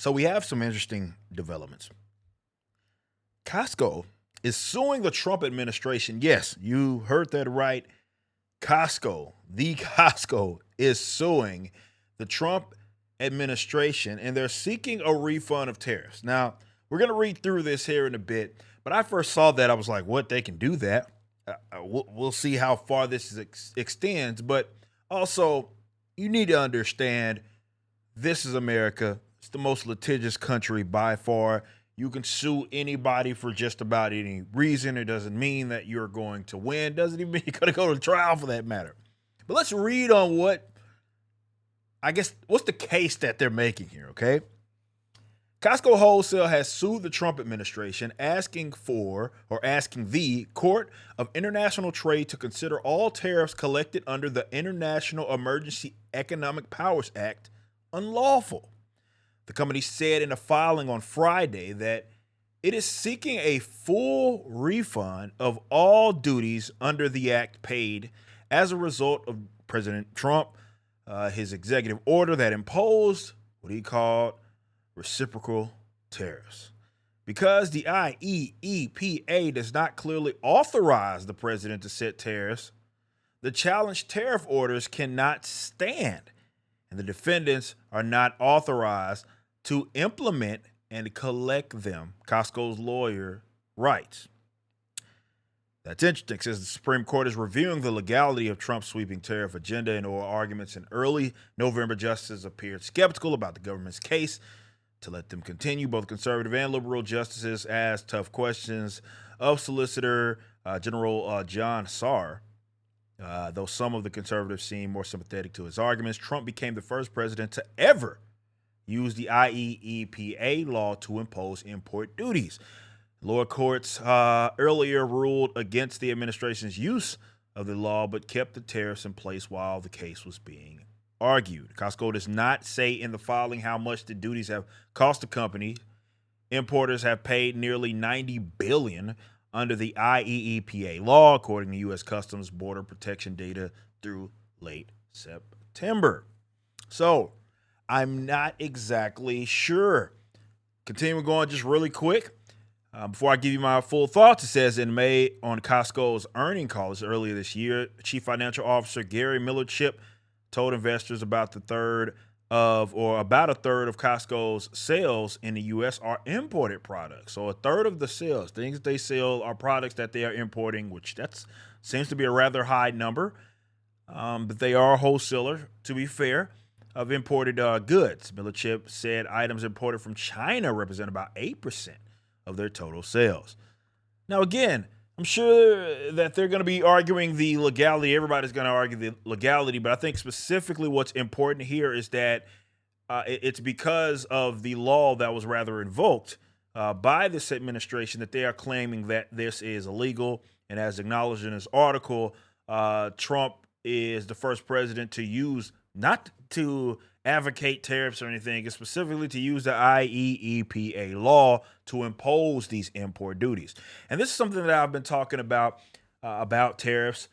So we have some interesting developments. Costco is suing the Trump administration. Yes, you heard that right. Costco, the Costco, is suing the Trump administration and they're seeking a refund of tariffs. Now, we're going to read through this here in a bit, but I first saw that. I was like, what? They can do that? We'll see how far this extends, but also, you need to understand this is America. It's the most litigious country by far. You can sue anybody for just about any reason. It doesn't mean that you're going to win. Doesn't even mean you're going to go to trial for that matter. But let's read on what's the case that they're making here, okay? Costco Wholesale has sued the Trump administration asking the Court of International Trade to consider all tariffs collected under the International Emergency Economic Powers Act unlawful. The company said in a filing on Friday that it is seeking a full refund of all duties under the act paid as a result of President Trump, his executive order that imposed what he called reciprocal tariffs. Because the IEEPA does not clearly authorize the president to set tariffs, the challenged tariff orders cannot stand, and the defendants are not authorized to implement and collect them, Costco's lawyer writes. That's interesting, says the Supreme Court is reviewing the legality of Trump's sweeping tariff agenda in oral arguments in early November. Justices appeared skeptical about the government's case to let them continue. Both conservative and liberal justices asked tough questions of Solicitor General John Saar. Though some of the conservatives seem more sympathetic to his arguments, Trump became the first president to ever use the IEEPA law to impose import duties. Lower courts earlier ruled against the administration's use of the law, but kept the tariffs in place while the case was being argued. Costco does not say in the filing how much the duties have cost the company. Importers have paid nearly $90 billion under the IEEPA law, according to U.S. Customs Border Protection data through late September. So, I'm not exactly sure. Continuing going just really quick. Before I give you my full thoughts, it says in May on Costco's earnings calls earlier this year, Chief Financial Officer Gary Millerchip told investors about a third of Costco's sales in the U.S. are imported products. So a third of the sales, things they sell, are products that they are importing, which that seems to be a rather high number. But they are a wholesaler, to be fair, of imported goods. Millerchip said items imported from China represent about 8% of their total sales. Now, again, I'm sure that they're going to be arguing the legality. Everybody's going to argue the legality, but I think specifically what's important here is that it's because of the law that was rather invoked by this administration that they are claiming that this is illegal. And as acknowledged in this article, Trump is the first president to use, not to advocate tariffs or anything, it's specifically to use the IEEPA law to impose these import duties. And this is something that I've been talking about tariffs.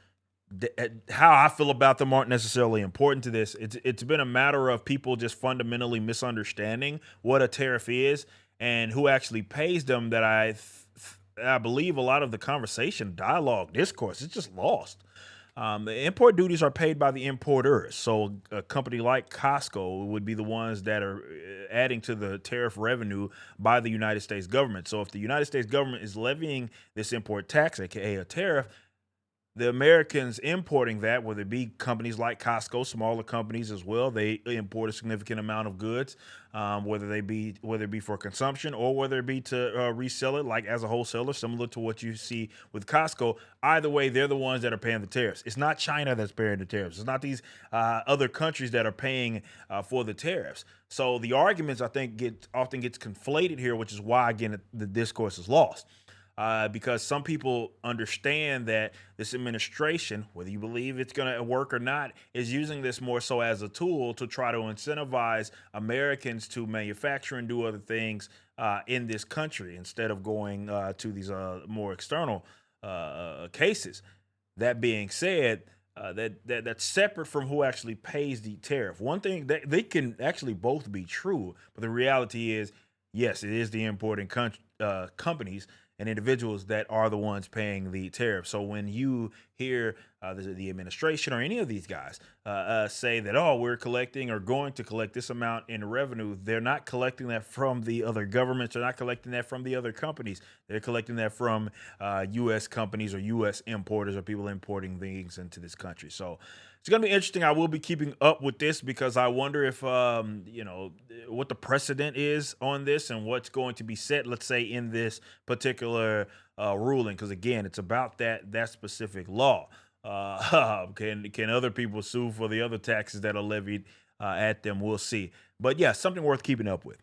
How I feel about them aren't necessarily important to this. It's been a matter of people just fundamentally misunderstanding what a tariff is and who actually pays them, that I believe a lot of the conversation, dialogue, discourse is just lost. The import duties are paid by the importers. So a company like Costco would be the ones that are adding to the tariff revenue by the United States government. So if the United States government is levying this import tax, aka a tariff, the Americans importing that, whether it be companies like Costco, smaller companies as well, they import a significant amount of goods, whether it be for consumption or whether it be to resell it, like as a wholesaler, similar to what you see with Costco. Either way, they're the ones that are paying the tariffs. It's not China that's paying the tariffs. It's not these other countries that are paying for the tariffs. So the arguments, I think, often gets conflated here, which is why, again, the discourse is lost. Because some people understand that this administration, whether you believe it's going to work or not, is using this more so as a tool to try to incentivize Americans to manufacture and do other things in this country instead of going to these more external cases. That being said, that's separate from who actually pays the tariff. One thing that they can actually both be true, but the reality is, yes, it is the importing companies and individuals that are the ones paying the tariff. So when you hear the administration or any of these guys say that, oh, we're collecting or going to collect this amount in revenue, they're not collecting that from the other governments. They're not collecting that from the other companies. They're collecting that from U.S. companies or U.S. importers or people importing things into this country. So it's going to be interesting. I will be keeping up with this because I wonder if, what the precedent is on this and what's going to be set, let's say, in this particular ruling. Because again, it's about that specific law. Can other people sue for the other taxes that are levied at them? We'll see. But yeah, something worth keeping up with.